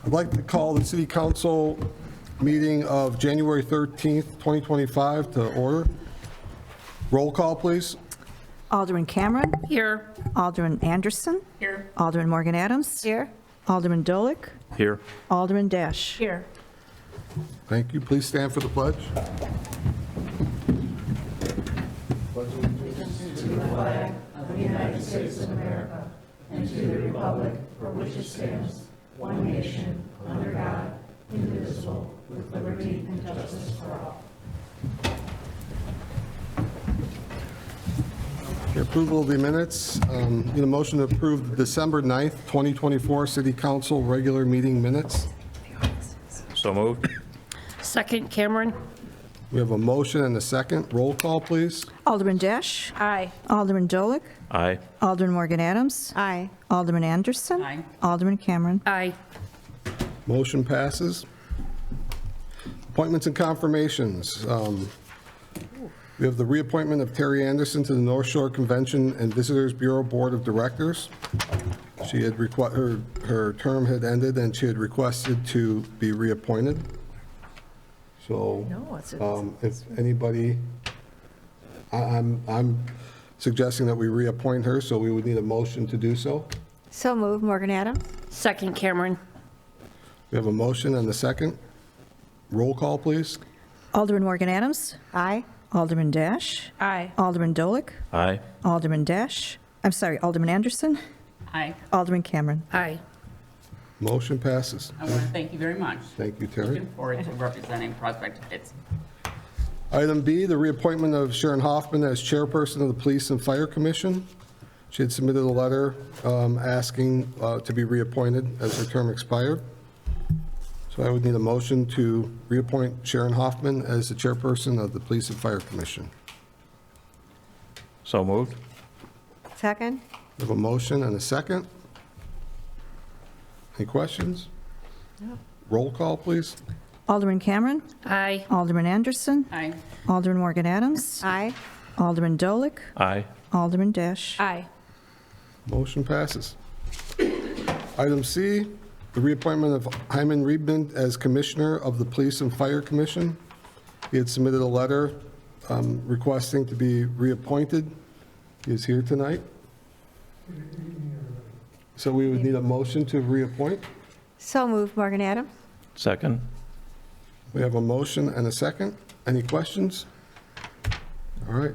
I'd like to call the City Council meeting of January 13th, 2025 to order. Roll call, please. Alderman Cameron. Here. Alderman Anderson. Here. Alderman Morgan Adams. Here. Alderman Dolick. Here. Alderman Dash. Here. Thank you. Please stand for the pledge. The approval of the minutes. Need a motion to approve the December 9th, 2024 City Council regular meeting minutes. So moved. Second, Cameron. We have a motion and a second. Roll call, please. Alderman Dash. Aye. Alderman Dolick. Aye. Alderman Morgan Adams. Aye. Alderman Anderson. Aye. Alderman Cameron. Aye. Motion passes. Appointments and confirmations. We have the reappointment of Terry Anderson to the North Shore Convention and Visitors Bureau Board of Directors. She had her term had ended and she had requested to be reappointed. So if anybody, I'm suggesting that we reappoint her, so we would need a motion to do so. So moved, Morgan Adams. Second, Cameron. We have a motion and a second. Roll call, please. Alderman Morgan Adams. Aye. Alderman Dash. Aye. Alderman Dolick. Aye. Alderman Alderman Anderson. Aye. Alderman Cameron. Aye. Motion passes. I want to thank you very much. Thank you, Terry. Looking forward to representing Prospect Heights. Item B, the reappointment of Sharon Hoffman as chairperson of the Police and Fire Commission. She had submitted a letter asking to be reappointed as her term expired. So I would need a motion to reappoint Sharon Hoffman as the chairperson of the Police and Fire Commission. So moved. Second. We have a motion and a second. Any questions? No. Roll call, please. Alderman Cameron. Aye. Alderman Anderson. Aye. Alderman Morgan Adams. Aye. Alderman Dolick. Aye. Alderman Dash. Aye. Motion passes. Item C, the reappointment of Hyman Reedman as Commissioner of the Police and Fire Commission. He had submitted a letter requesting to be reappointed. He is here tonight. So we would need a motion to reappoint. So moved, Morgan Adams. Second. We have a motion and a second. Any questions? All right.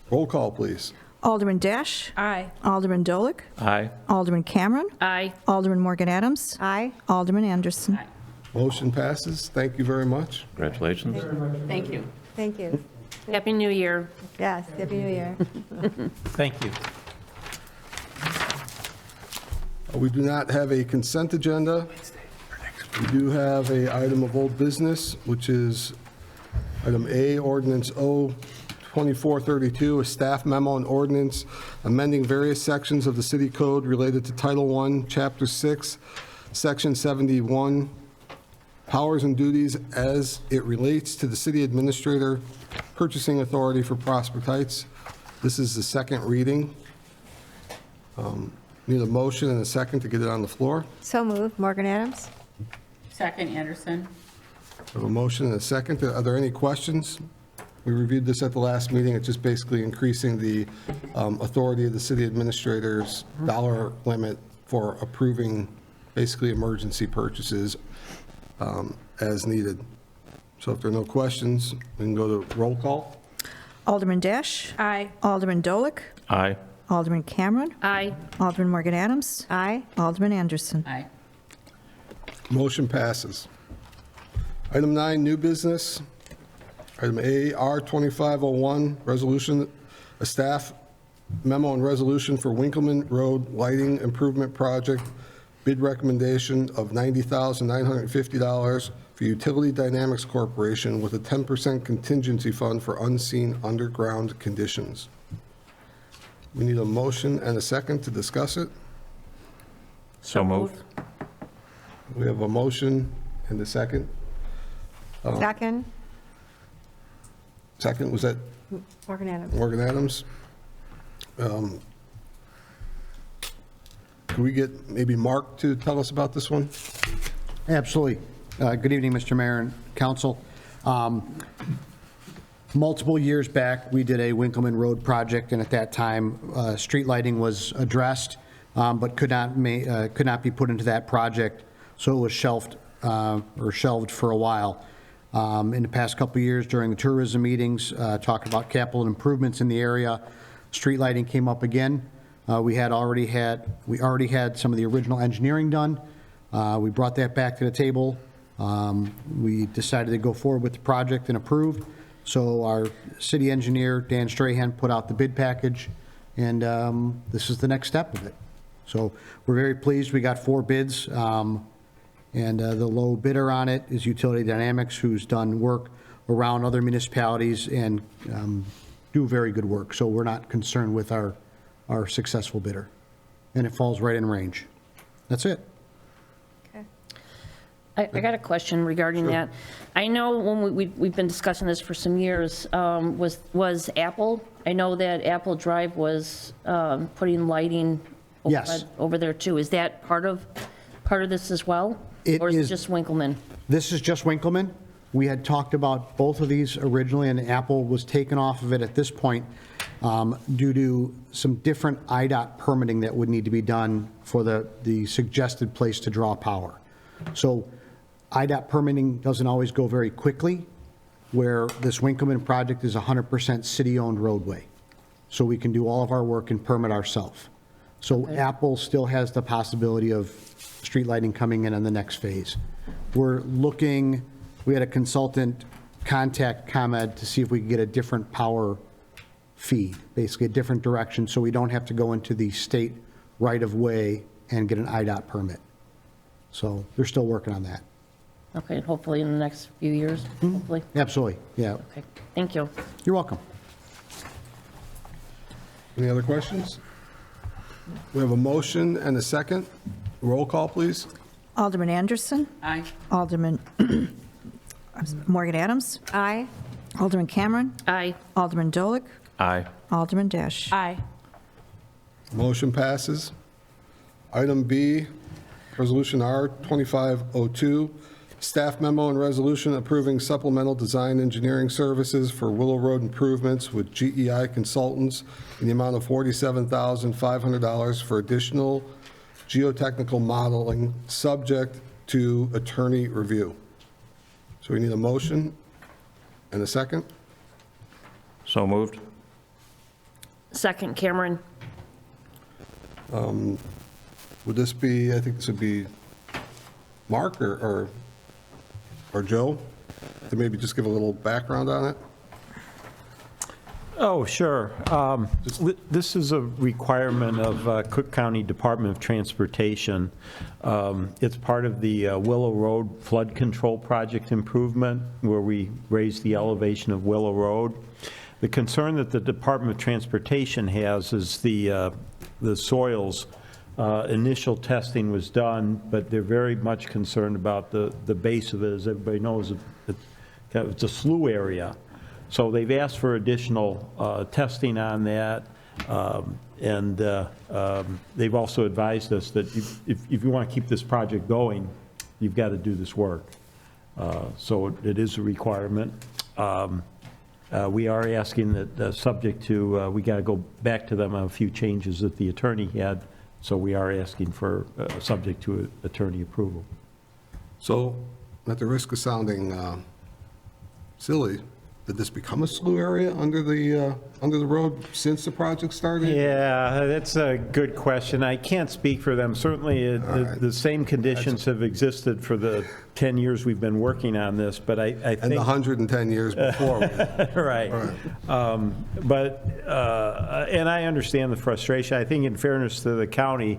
Roll call, please. Alderman Dash. Aye. Alderman Dolick. Aye. Alderman Cameron. Aye. Alderman Morgan Adams. Aye. Alderman Anderson. Aye. Motion passes. Thank you very much. Congratulations. Thank you. Thank you. Happy New Year. Yes, Happy New Year. Thank you. We do not have a consent agenda. We do have a item of old business, which is item A, ordinance O 2432, a staff memo and ordinance amending various sections of the city code related to Title I, Chapter 6, Section 71, powers and duties as it relates to the city administrator purchasing authority for Prospect Heights. This is the second reading. Need a motion and a second to get it on the floor. So moved, Morgan Adams. Second, Anderson. We have a motion and a second. Are there any questions? We reviewed this at the last meeting. It's just basically increasing the authority of the city administrator's dollar limit for approving basically emergency purchases as needed. So if there are no questions, we can go to roll call. Alderman Dash. Aye. Alderman Dolick. Aye. Alderman Cameron. Aye. Alderman Morgan Adams. Aye. Alderman Anderson. Aye. Motion passes. Item 9, new business. Item A, R2501, resolution, a staff memo and resolution for Winkleman Road Lighting Improvement Project, bid recommendation of $90,950 for Utility Dynamics Corporation with a 10% contingency fund for unseen underground conditions. We need a motion and a second to discuss it. So moved. We have a motion and a second. Second, Second, was that Morgan Adams. Morgan Adams? Can we get maybe Mark to tell us about this one? Absolutely. Good evening, Mr. Mayor and council. Multiple years back, we did a Winkleman Road project, and at that time, street lighting was addressed, but could not be put into that project, so it was shelved for a while. In the past couple of years, during the tourism meetings, talking about capital improvements in the area, street lighting came up again. We already had some of the original engineering done. We brought that back to the table. We decided to go forward with the project and approve. So our city engineer, Dan Strahan, put out the bid package, and this is the next step of it. So we're very pleased. We got 4 bids, and the low bidder on it is Utility Dynamics, who's done work around other municipalities and do very good work. So we're not concerned with our successful bidder, and it falls right in range. That's it. I got a question regarding that. I know when we've been discussing this for some years, was Apple, I know that Apple Drive was putting lighting Yes. over there too. Is that part of this as well? It Or is it is- just Winkleman? This is just Winkleman. We had talked about both of these originally, and Apple was taken off of it at this point due to some different IDOT permitting that would need to be done for the suggested place to draw power. So IDOT permitting doesn't always go very quickly, where this Winkleman project is 100% city-owned roadway. So we can do all of our work and permit ourselves. So Apple still has the possibility of street lighting coming in on the next phase. We had a consultant contact ComEd to see if we could get a different power feed, basically a different direction, so we don't have to go into the state right-of-way and get an IDOT permit. So they're still working on that. Okay, hopefully in the next few years, hopefully. Absolutely, yeah. Okay, thank you. You're welcome. Any other questions? We have a motion and a second. Roll call, please. Alderman Anderson. Aye. Alderman Morgan Adams. Aye. Alderman Cameron. Aye. Alderman Dolick. Aye. Alderman Dash. Aye. Motion passes. Item B, Resolution R 2502, staff memo and resolution approving supplemental design engineering services for Willow Road improvements with GEI Consultants in the amount of $47,500 for additional geotechnical modeling, subject to attorney review. So we need a motion and a second. So moved. Second, Cameron. Would this be, I think this would be Mark or Joe, to maybe just give a little background on it? Oh, sure. This is a requirement of Cook County Department of Transportation. It's part of the Willow Road Flood Control Project improvement, where we raised the elevation of Willow Road. The concern that the Department of Transportation has is the soils. Initial testing was done, but they're very much concerned about the base of it. As everybody knows, it's a slough area. So they've asked for additional testing on that, and they've also advised us that if you want to keep this project going, you've got to do this work. So it is a requirement. We are asking that, subject to, we got to go back to them on a few changes that the attorney had, so we are asking for, subject to attorney approval. So, at the risk of sounding silly, did this become a slough area under the road since the project started? Yeah, that's a good question. I can't speak for them. Certainly, the same conditions have existed for the 10 years we've been working on this, but I think... And the 110 years before. Right. And I understand the frustration. I think in fairness to the county,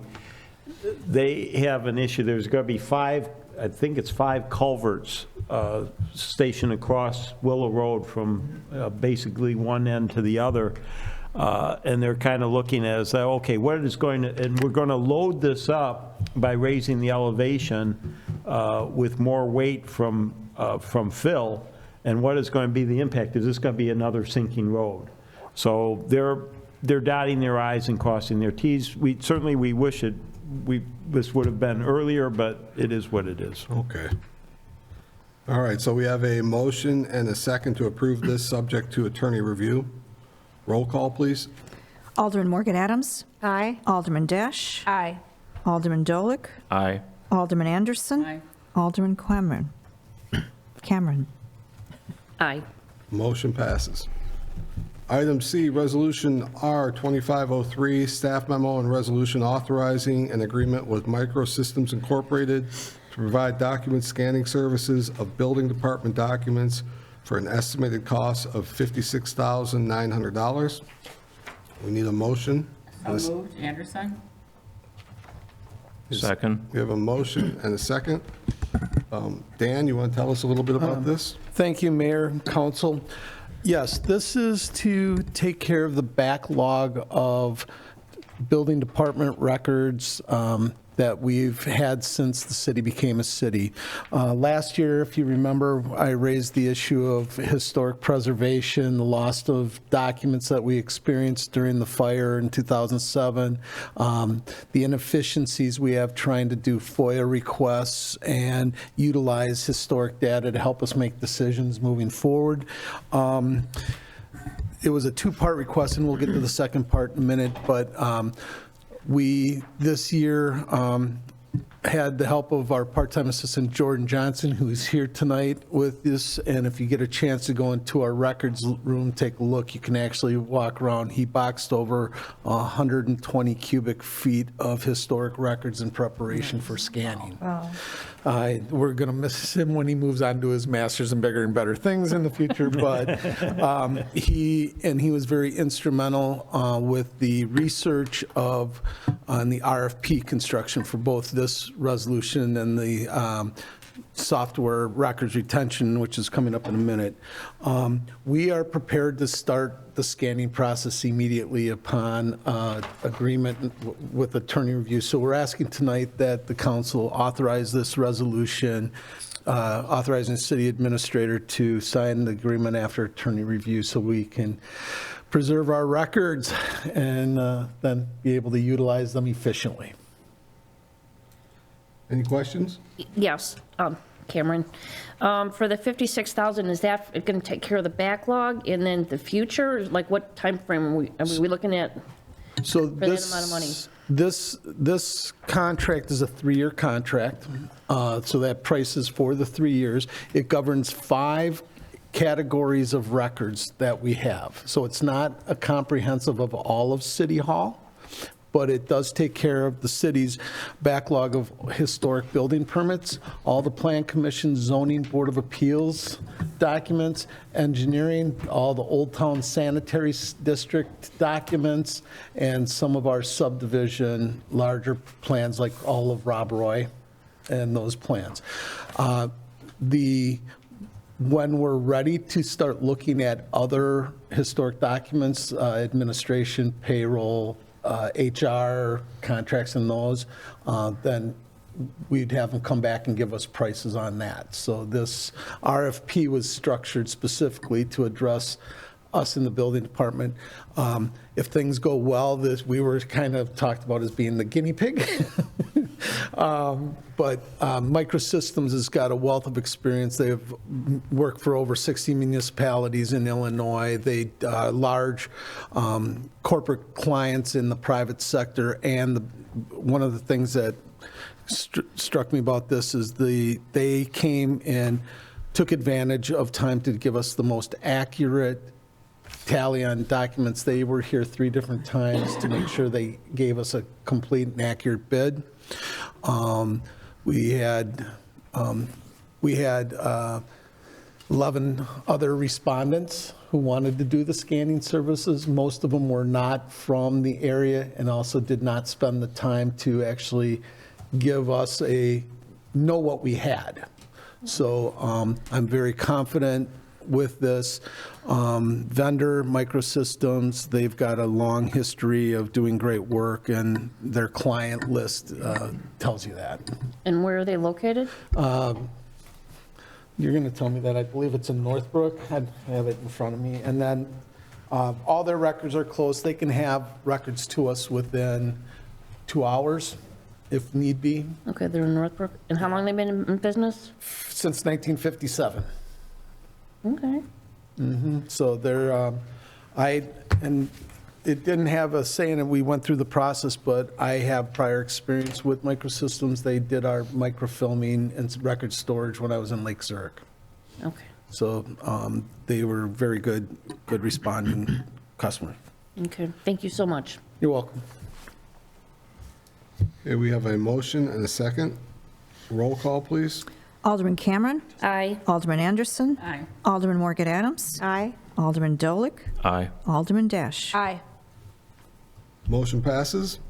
they have an issue. There's going to be 5 culverts stationed across Willow Road from basically one end to the other. And they're kind of looking at it as, okay, what is going to, and we're going to load this up by raising the elevation with more weight from fill, and what is going to be the impact? Is this going to be another sinking road? So they're dotting their I's and crossing their T's. We wish it this would have been earlier, but it is what it is. Okay. All right, so we have a motion and a second to approve this, subject to attorney review. Roll call, please. Alderman Morgan Adams. Aye. Alderman Dash. Aye. Alderman Dolick. Aye. Alderman Anderson. Aye. Alderman Cameron. Aye. Motion passes. Item C, Resolution R 2503, staff memo and resolution authorizing an agreement with Microsystems Incorporated to provide document scanning services of building department documents for an estimated cost of $56,900. We need a motion. So moved. Anderson? Second. We have a motion and a second. Dan, you want to tell us a little bit about this? Thank you, Mayor and Council. Yes, this is to take care of the backlog of building department records that we've had since the city became a city. Last year, if you remember, I raised the issue of historic preservation, the loss of documents that we experienced during the fire in 2007, the inefficiencies we have trying to do FOIA requests and utilize historic data to help us make decisions moving forward. It was a two-part request, and we'll get to the second part in a minute, but we, this year, had the help of our part-time assistant, Jordan Johnson, who is here tonight with this, and if you get a chance to go into our records room, take a look, you can actually walk around. He boxed over 120 cubic feet of historic records in preparation for scanning. We're going to miss him when he moves on to his masters and bigger and better things in the future, but he was very instrumental with the research of on the RFP construction for both this resolution and the software records retention, which is coming up in a minute. We are prepared to start the scanning process immediately upon agreement with attorney review. So we're asking tonight that the council authorize this resolution, authorizing the city administrator to sign the agreement after attorney review so we can preserve our records and then be able to utilize them efficiently. Any questions? Yes, Cameron. For the 56,000, is that going to take care of the backlog and then the future? Like what time frame are we looking at So for that amount of money? This contract is a 3-year contract, so that price is for the 3 years. It governs 5 categories of records that we have. So it's not a comprehensive of all of City Hall, but it does take care of the city's backlog of historic building permits, all the Plan Commission, Zoning Board of Appeals documents, engineering, all the Old Town Sanitary District documents, and some of our subdivision larger plans like all of Rob Roy and those plans. When we're ready to start looking at other historic documents, administration, payroll, HR contracts and those, then we'd have them come back and give us prices on that. So this RFP was structured specifically to address us in the building department. If things go well, we were kind of talked about as being the guinea pig. But Microsystems has got a wealth of experience. They've worked for over 60 municipalities in Illinois. They large corporate clients in the private sector. And one of the things that struck me about this is they came and took advantage of time to give us the most accurate tally on documents. They were here 3 different times to make sure they gave us a complete and accurate bid. We had 11 other respondents who wanted to do the scanning services. Most of them were not from the area and also did not spend the time to actually give us know what we had. So I'm very confident with this vendor, Microsystems. They've got a long history of doing great work, and their client list tells you that. And where are they located? You're going to tell me that. I believe it's in Northbrook. I have it in front of me. And then all their records are closed. They can have records to us within 2 hours if need be, Okay, they're in Northbrook. And how long they been in business? since 1957. Okay. So they're, and it didn't have a say in it, we went through the process, but I have prior experience with Microsystems. They did our microfilming and record storage when I was in Lake Zurich. Okay. So they were very good responding customer. Okay, thank you so much. You're welcome. Okay, we have a motion and a second. Roll call, please. Alderman Cameron. Aye. Alderman Anderson. Aye. Alderman Morgan Adams. Aye. Alderman Dolick. Aye. Alderman Dash. Aye. Motion passes.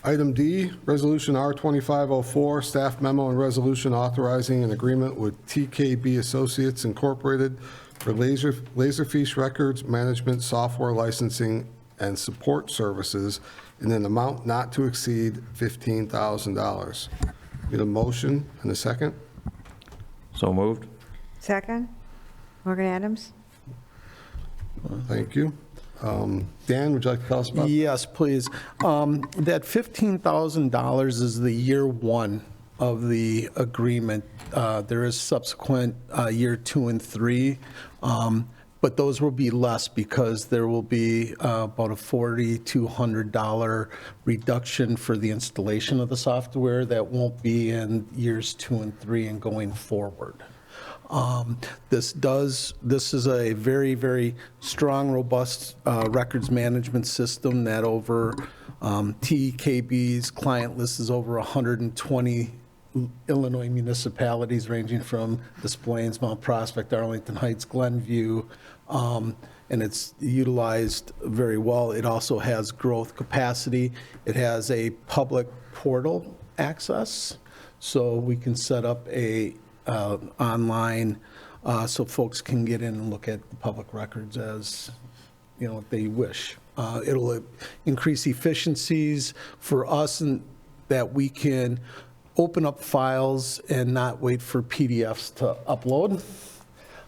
Item D, Resolution R2504, Staff Memo and Resolution authorizing an agreement with TKB Associates Incorporated for Laserfiche Records Management Software Licensing and Support Services in an amount not to exceed $15,000. Need a motion and a second? So moved. Second. Morgan Adams? Thank you. Dan, would you like to tell us about? Yes, please. That $15,000 is the year one of the agreement. There is subsequent year 2 and 3, but those will be less because there will be about a $4,200 reduction for the installation of the software that won't be in years 2 and 3 and going forward. This is a very, very strong, robust records management system that over TKB's client list is over 120 Illinois municipalities ranging from Des Plaines, Mount Prospect, Arlington Heights, Glenview, and it's utilized very well. It also has growth capacity. It has a public portal access, so we can set up a online so folks can get in and look at the public records as, you know, they wish. It'll increase efficiencies for us and that we can open up files and not wait for PDFs to upload,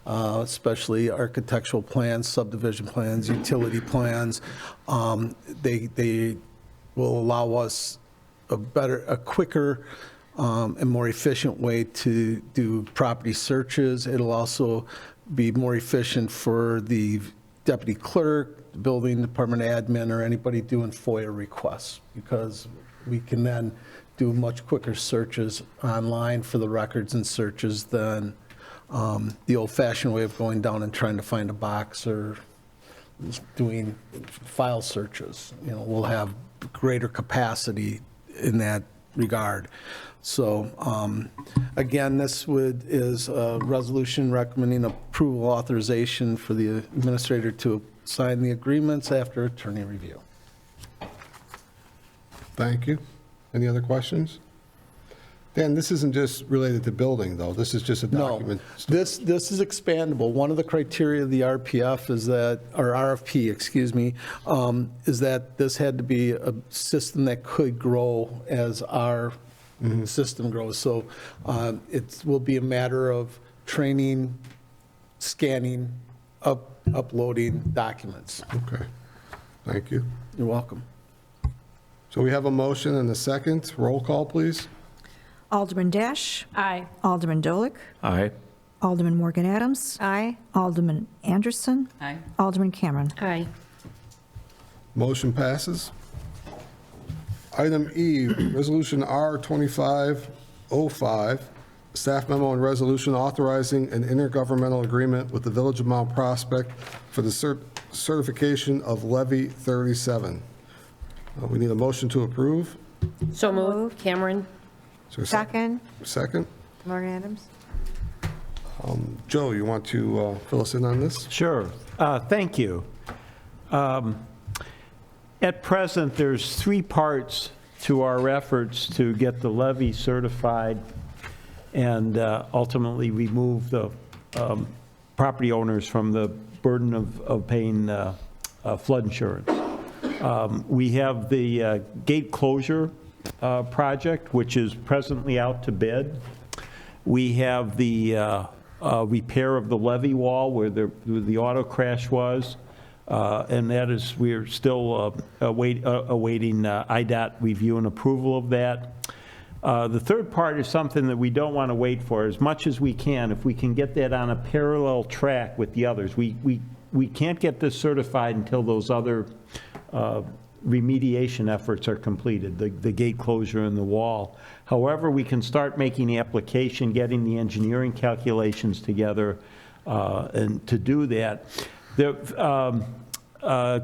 especially architectural plans, subdivision plans, utility plans. They will allow us a quicker, and more efficient way to do property searches. It'll also be more efficient for the deputy clerk, the building department admin, or anybody doing FOIA requests, because we can then do much quicker searches online for the records and searches than the old-fashioned way of going down and trying to find a box or doing file searches. You know, we'll have greater capacity in that regard. So again, this is a resolution recommending approval authorization for the administrator to sign the agreements after attorney review. Thank you. Any other questions? Dan, this isn't just related to building, though. This is just a No, document. this is expandable. One of the criteria of the RPF is that, or RFP, excuse me, is that this had to be a system that could grow as our system grows. So it will be a matter of training, scanning, uploading documents. Okay. Thank you. You're welcome. So we have a motion and a second. Roll call, please. Alderman Dash. Aye. Alderman Dolick. Aye. Alderman Morgan Adams. Aye. Alderman Anderson. Aye. Alderman Cameron. Aye. Motion passes. Item E, Resolution R2505, Staff Memo and Resolution authorizing an intergovernmental agreement with the Village of Mount Prospect for the certification of Levy 37. We need a motion to approve. So moved. Cameron? Is there a Second. Second. Morgan Adams? Joe, you want to fill us in on this? Sure. Thank you. At present, there's 3 parts to our efforts to get the levy certified and ultimately remove the property owners from the burden of paying flood insurance. We have the gate closure project, which is presently out to bid. We have the repair of the levee wall where the auto crash was. And that is, we're still awaiting IDOT review and approval of that. The third part is something that we don't want to wait for as much as we can. If we can get that on a parallel track with the others, we can't get this certified until those other remediation efforts are completed, the gate closure and the wall. However, we can start making the application, getting the engineering calculations together, and to do that. The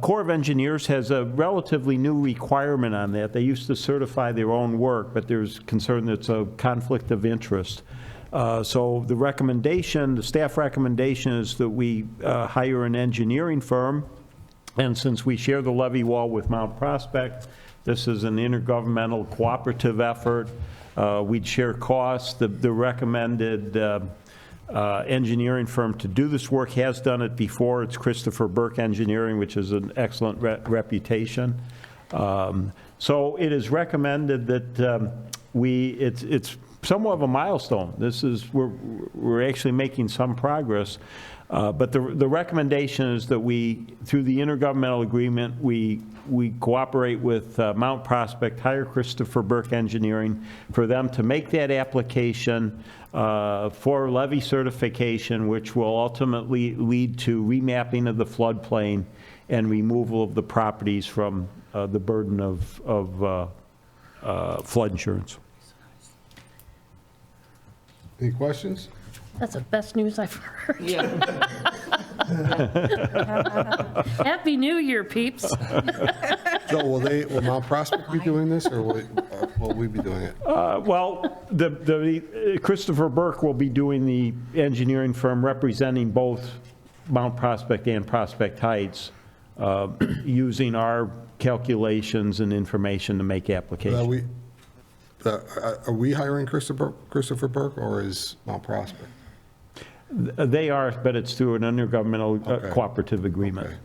Corps of Engineers has a relatively new requirement on that. They used to certify their own work, but there's concern that it's a conflict of interest. So the recommendation, the staff recommendation is that we hire an engineering firm. And since we share the levee wall with Mount Prospect, this is an intergovernmental cooperative effort. We'd share costs. The recommended engineering firm to do this work has done it before. It's Christopher Burke Engineering, which is an excellent reputation. So it is recommended that it's somewhat of a milestone. This is, we're actually making some progress. But the recommendation is that we, through the intergovernmental agreement, we cooperate with Mount Prospect, hire Christopher Burke Engineering for them to make that application for levee certification, which will ultimately lead to remapping of the floodplain and removal of the properties from the burden of flood insurance. Any questions? That's the best news I've heard. Happy New Year, peeps. Joe, will Mount Prospect be doing this, or will we be doing it? Well, Christopher Burke will be doing the engineering firm representing both Mount Prospect and Prospect Heights, using our calculations and information to make applications. Are we hiring Christopher Burke, or is Mount Prospect? They are, but it's through an intergovernmental cooperative agreement.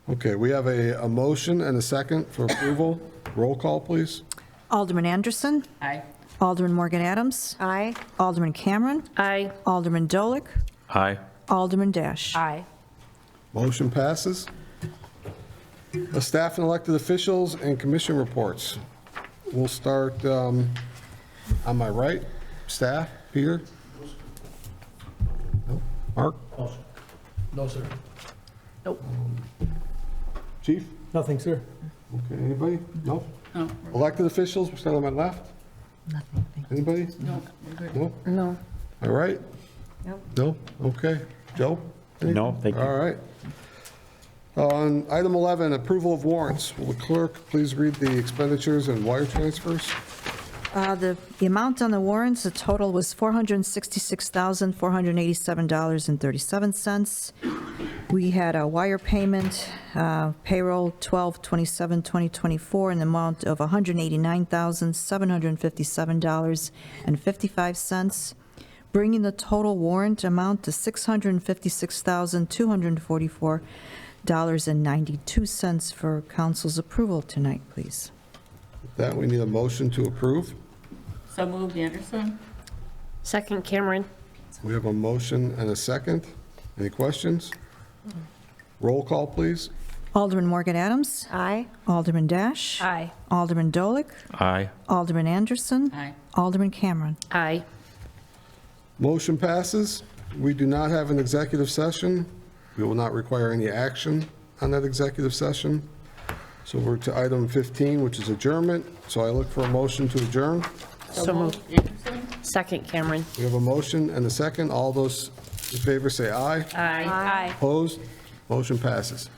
Okay, we have a motion and a second for approval. Roll call, please. Alderman Anderson. Aye. Alderman Morgan Adams. Aye. Alderman Cameron. Aye. Alderman Dolick. Aye. Alderman Dash. Aye. Motion passes. The staff and elected officials and commission reports. We'll start on my right. Staff, Peter? No. Mark? No, sir. Chief? Nothing, sir. Okay, anybody? No? No, Elected officials, we'll start on my left. Nothing. Anybody? no, we're good. No? No. All right. Nope. No? Okay. Joe? No, thank you. All right. On item 11, approval of warrants. Will the clerk please read the expenditures and wire transfers? The amount on the warrants, the total was $466,487.37. We had a wire payment, payroll 12/27/2024, in the amount of $189,757.55, bringing the total warrant amount to $656,244.92 for council's approval tonight, please. With that, we need a motion to approve. So moved, Anderson? Second, Cameron. We have a motion and a second. Any questions? Roll call, please. Alderman Morgan Adams. Aye. Alderman Dash. Aye. Alderman Dolick. Aye. Alderman Anderson. Aye. Alderman Cameron. Aye. Motion passes. We do not have an executive session. We will not require any action on that executive session. So we're to item 15, which is adjournment. So I look for a motion to adjourn. So moved. Anderson? Second, Cameron. We have a motion and a second. All those in favor say aye. Aye. Opposed? Motion passes.